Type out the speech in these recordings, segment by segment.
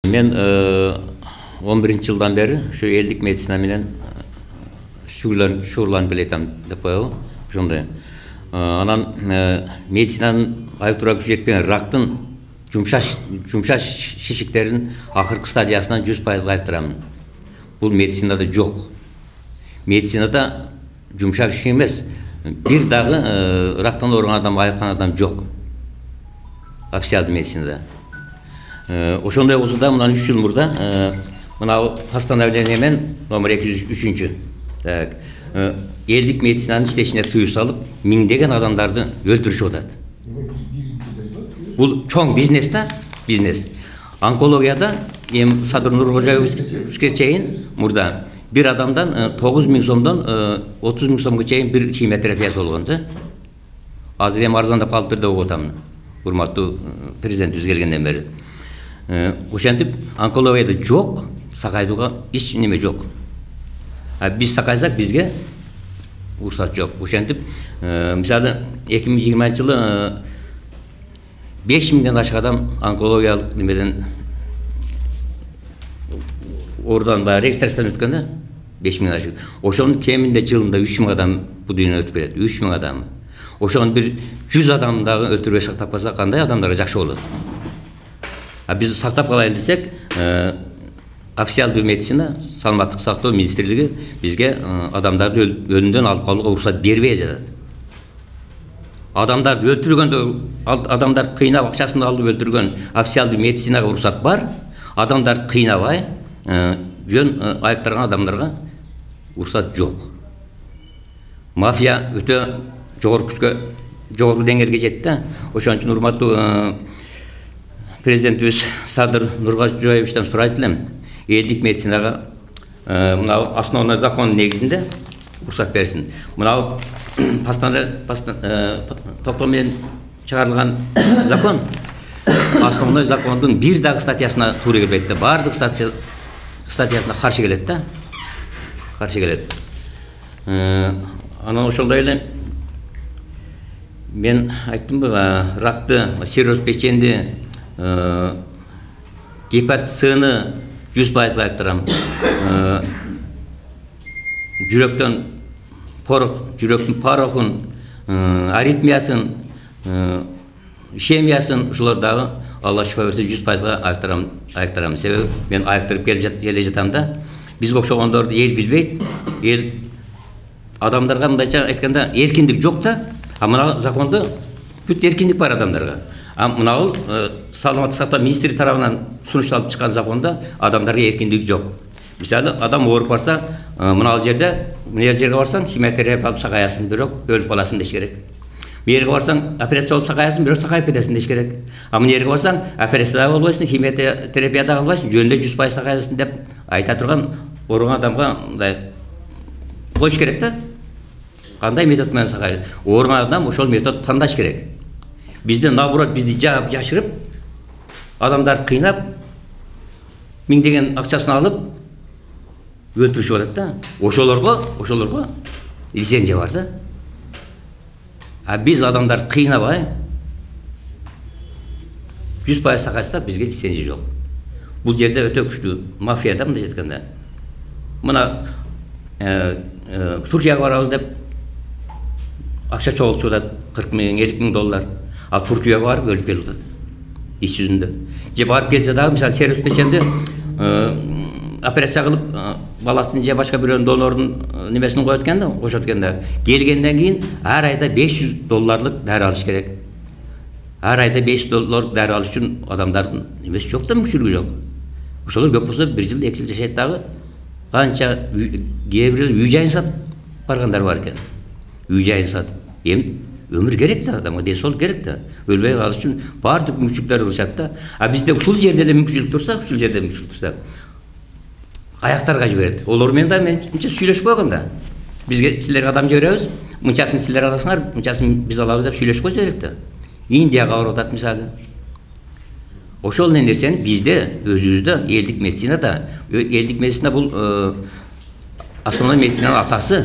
Мен 11-жылдан бері şu елдік медицина менен шұғырланып келетем деп коебу. Ошондой. Анан медицинаның айыптыра күші жетпеген рактын жумшаш шишиктерин акыркы стадиясынан 100% айыптырамын. Бул медицинада жок. Медицинада жумшак шишик эмес. Бир дагы рактан ооруган адам, айыккан адам жок. Официалдуу медицинада. Ошондой болсо мындан 3 жыл мурда мына постановление менен номер 203. Так. Элдик медицинанын иштешине тыюу салып, миңдеген адамдарды өлтүрүшүп атат. Бул чоң бизнес да, бизнес. Онкологияда эми Садыр Нуркожоевичке чейин мурда bir adamdan 9.000 сомдон 30.000 сомго чейин bir химиотерапия болгон да. Азыр эми арзандап калыптыр деп атам. Урматтуу президентибиз келгенден бери. Ошентип онкологияда жок, сакайдууга эч неме жок. Biz sakaysak bizge ruhsat yok. Ошентип, мисалы 2020 жылы 5000'den ашык адам онкологиялык немеден oradan баягы регистрациядан өткөн да, 5000 ашык. Ошонун кеминде жылында 3000 адам бу дүйнөдөн өтүп келет. 3000 адам. Ошонун bir 100 адам дагы өлтүрбөй сактап калса, кандай адамдарга жакшы болот? Биз сактап калайлы десек, официалдуу медицина, саламаттык сактоо министрлиги бизге адамдарды өлүмдөн алып калууга уруксат бербей жатат. Адамдарды өлтүргөндө, адамдарды кыйнап акчасын алып өлтүргөн официалдуу медицинага уруксат бар. Адамдарды кыйнабай, жөн айыктырган адамдарга уруксат жок. Мафия өтө жогорку күчкө, жогорку деңгээлге жетти. Ошон үчүн урматтуу президентибиз Садыр Нуркожоевичтен сурайт элем. Элдик медицинага мына основной закон негизинде уруксат берсин. Мына токтом менен чыгарылган закон основной закондун бир дагы статьясына туура келбейт да. Бардык статьясына каршы келет да. Каршы келет. Анан ошондой эле мен айттымбы, ракты, цирроз печенди, гепатит С-ны 100% айыктырам. Жүрөктөн порох, жүрөктүн порохун, аритмиясын, ишемиясын ушулар дагы Алла шифа берсе 100% айыктырам. Себеби мен айыктырып келе жатам да. Биз окшогондорду эл билбейт. Эл адамдарга мындайча айтканда эркиндик жок да. Мына закондо бүт эркиндик бар адамдарга. Мынау саламаттык сактоо министри тарабынан сунушталып чыккан законда адамдарга эркиндик жок. Мисалы адам ооруп барса, мына жерде, мына жерге барсаң химиотерапия алып сакаясың, бирок өлүп каласың деш керек. Бу жерге барсаң операция алып сакаясың, бирок сакайып кетесиң деш керек. Мына жерге барсаң операция да болбойсуң, химиотерапия да кылбайсың, жөнүндө 100% сакаясың деп айта турган ооруган адамга мындай коюш керек да. Кандай метод менен сакайт? Ооруган адам ошол метод тандаш керек. Bizde naburat bizi jap yaşırıp adamlar kıynap mingdegen akçasını alıp öldürüşüp atат da. Oşolarga lisenziya var da. Biz adamlar kıynabay 100% sakaysak bizge lisenziya yok. Bu yerde öte güçlü mafiyada mı dejetkende? Mına Türkiye'ye varabız dep akça çoğultup atат, 40 000, 50 000 dolar. Al Türkiye'ye varıp ölüp gelip atат. İş yüzünde. Je barıp gelse dagы, misal servis peçende operatsiya kılıp balasını je başka birinin donorun nimesini koyup etkende, koşup etkende. Gelgenden keyin her ayda 500 dolarlık deri alış gerek. Her ayda 500 dolarlık deri alış üçün adamların nimesi çok da mümkünlüğü yok. Uşolar köp bolsa 1 yıl 2 yıl yaşayt dagы kança gebirel üy jayын sat bargandar var eken. Üy jayын sat. Ömür gerek de adamga, desol gerek de. Ölbey kalış üçün bardыk mümkünlükler oluşat da. Bizde uşul jerde de mümkünlük tursa, uşul jerde mümkünlük tursa. Ayaktarga jiberet. Olor men da men süйлөшүп койгон да. Bizge sizlerge adam жиберебиz. Мынчасын sizler аласыңар, мынчасын биз алабыз деп süйлөшүп койсо керек да. Индияга барып атат мисалы. Ошол нерсени bizde өзүбүздө элдик медицинада, элдик медицина бул основной медицинанын атасы.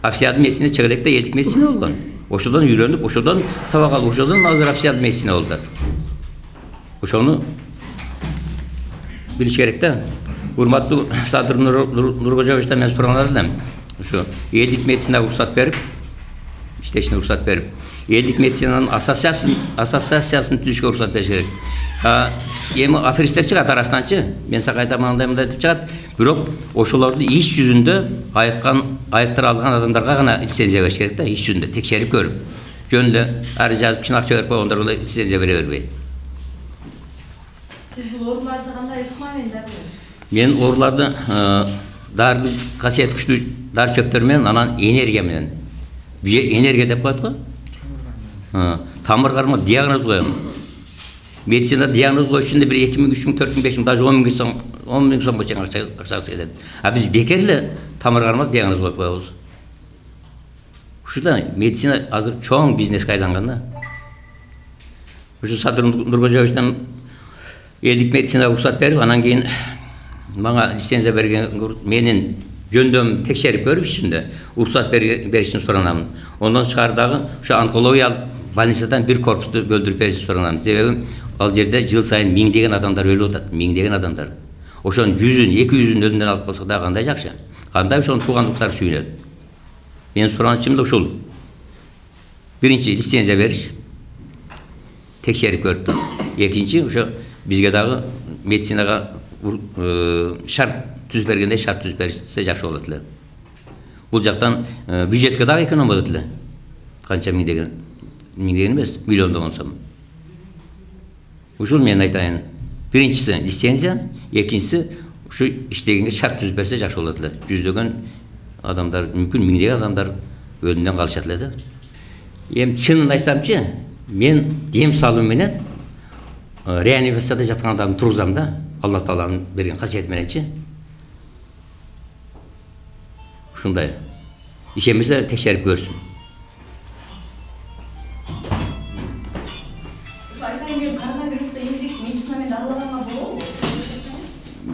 Официалдуу медицина чыгылекте элдик медицина болгон. Ошодон үйрөнүп, ошодон сабак алып, ошодон азыр официалдуу медицина болду. Ошону biliş керек да. Урматтуу Садыр Нуркожоевичтен мен сураган элем. Ушу элдик медицинага уруксат берип, иштешине уруксат берип, элдик медицинанын ассоциациясын түзүшкө уруксат бериш керек. Эми аферисттер чыгат арасынанчы, мен сага айтамын андай деп чыгат. Бирок ошолорду иш жүзүндө айыктар алган адамдарга гана лицензия бериш керек да, иш жүзүндө текшерип көрүп. Жөн эле ары жазып чын акча берип койгондор эле лицензия бере бербейт. Сиз бул ооруларды кандай ыкма менен дарылайсыз? Мен ооруларды дары касиет күчтүү дары чөптөр менен, анан энергия менен. Энергия деп коет го. Тамыр карма диагноз коем. Медицина диагноз коюш үчүн бир 2000, 3000, 4000, 5000, даже 10 000 сом чейин акчасы кетет. Биз бекер эле тамыр кармак диагноз коюп коебуз. Ушуда медицина азыр чоң бизнеске айланган да. Ушу Садыр Нуркожоевичтен элдик медицинага уруксат берип, анан кийин мага лицензия берген менин жөндөм текшерип көрүп ишинде уруксат беришин суранамын. Ondan чыгар дагы ушу онкологиялык больницадан бир корпусту бөлдүрүп беришин суранамын. Себеби ал жерде жыл сайын миңдеген адамдар өлүп атат, миңдеген адамдар. Ошонун 100-ün, 200-ün ölümden alıp kalsak da kanday jakşı. Kanday ошонун туугандыктар сүйүнөт. Мен суранычым да ушул. Биринчи лицензия бериш, текшерип көрүп да. Экинчи ошо бизге дагы медицинага шарт түзүп бергенде шарт түзүп берсе жакшы болот эле. Бул жактан бюджетке дагы эконом болот эле. Канча миңдеген эмес, миллиондогон сом. Ушул мен айтайын. Биринчиси лицензия, экинчиси ушу иштегенге шарт түзүп берсе жакшы болот эле. Жүздөгөн адамдар, мүмкүн миңдеген адамдар өлүмдөн калышат эле да. Эми чынын айтсамчы, мен дем салуу менен реанимацияда жаткан адамды тургузам да, Алла Тааланын берген касиети мененчи. Ушундай. Ишенбесе текшерип көрсүн.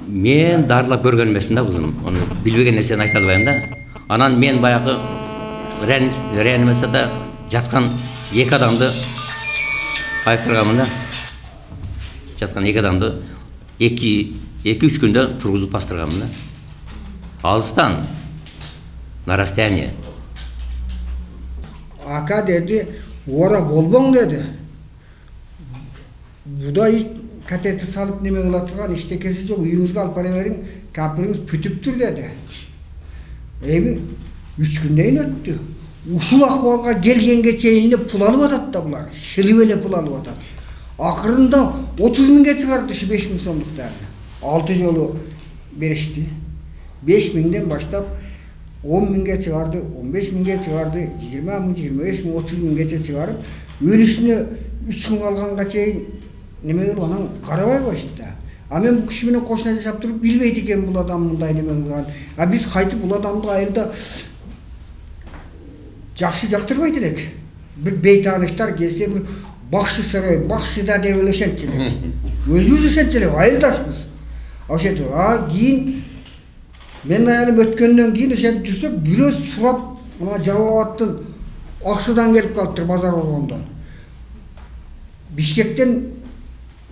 Мен дарылап көргөн эмесмин да кызым. Onu билбеген нерсени айта албайм да. Анан мен баягы реанимацияда жаткан эки адамды айыктырганмын да. Жаткан эки адамды 2-3 күндө тургузуп бастырганмын да. Алыстан на расстояние. Aka dedi, ora bolboň dedi. Buda hiç kateter salıp neme kılatırgan iştekesi çok, uyuңuzga alıp bara beriň, kapırыңыз pütüptür dedi. Emin 3 gündeyin öttü. Uşul ahvalga gelgenge çeyinle pul alıp atat da bular. Şılıbele pul alıp atat. Akırında 30 000'e çıkardı şu 5 000 somluklarını. 6 yolu berişti. 5 000'den başlap 10 000'e çıkardı, 15 000'e çıkardı, 20 000, 25 000, 30 000'e çıkarıp ölüsünü 3 gün kalganга çeyin neme kılıp anan karabay başladı. Amen bu kişi menen koşuna yaşap durup bilbeyt eken bul adam mындай neme kılgan. Biz kaytıp bul adamды ayılda jakşı jaktırbayt elek. Bir beytanışlar gelse bir bakşı saray, bakşı da dep eleşençiler. Özümüz öşençiler, ayıldaşmız. Oşet, keyin men ayalım ötkөндөн кийин ошентип жүрсөк, бирөө сурап, мына Жалал-Абадтын Аксудан келип калыптыр базар болгондон. Бишкектен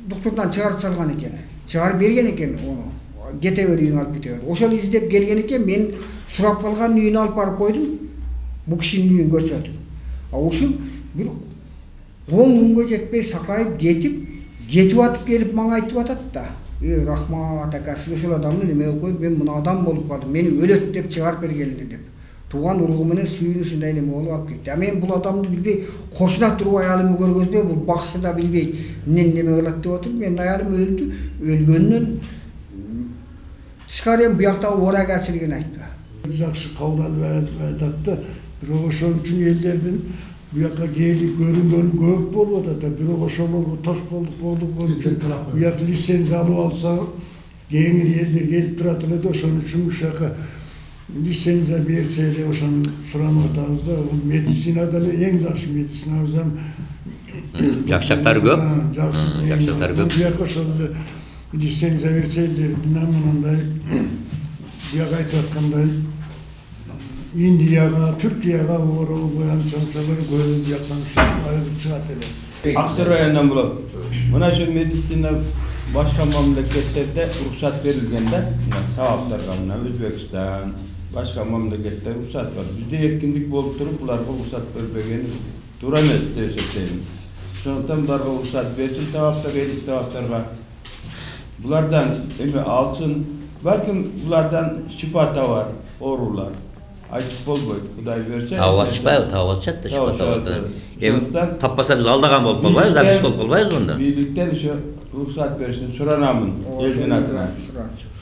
доктурдан чыгарып салган экен. Чыгарып берген экен ону. Кете бер үйүңө алып кете бер. Ошол издеп келген экен, мен сурап калган үйүнө алып барып койдум. Бу кишинин үйүн көрсөтүп. Ошол бир 10 күнгө жетпей сакайып кетип атып келип мага айтып атат да. Рахмат ака, сиз ошол адамды неме кылып коюп, мен мына адам болуп калдым, мени өлөт деп чыгарып бергенди деп. Туган ургу менен сүйүнүшүндай неме болуп алып кетти. Мен бул адамды билбей, кошуна туруп аялымды көргөзбөй, бул бакшы да билбей, эмнени неме кылат деп отуруп, менин аялым өлдү. Өлгөндөн тышкары эми буякта ора кесилген айтты. Жакшы кабыл алып айтат да, бирок ошон үчүн элдердин буякка келип көрүнгөнү көп болуп атат. Бирок ошолорго тоскоолдук болуп үчүн буяк лицензия алып алса, кеңири элдер келип турат эле да, ошон үчүн ушака лицензия берсе эле ошону суранып атабыз да. Медицинадан эң жакшы медицинабыздан Жакшактары көп. Жакшактары көп. Буяк ошол лицензия берсе элдер мындай буяк айтып аткандай Индияга, Түркияга ооруп чоңчолор көбү жактан айылып чыгат эле. Акча районунан болот. Мына ошо медицина başka memleketlerde ruhsat verilgende, Tavaplar kanuna, Özbekistan, başka memleketlerde ruhsat var. Bizde yetkinlik bolup durup bularga ruhsat vermegeni duramaz deseyim. Şondan bularga ruhsat versin, Tavaplar, elik Tavaplarga. Bulardan altın, belki bulardan şifata var, orular. Açık bolboy, Kuday verse. Tava çıkpay, tava çıkat da Tava şifata çıkat. var. Tapmasa biz aldagan bolup kalbayız, zabis bolup kalbayız onda. Birlikten şu ruhsat versin, Suranamın, elden atına. Şurası.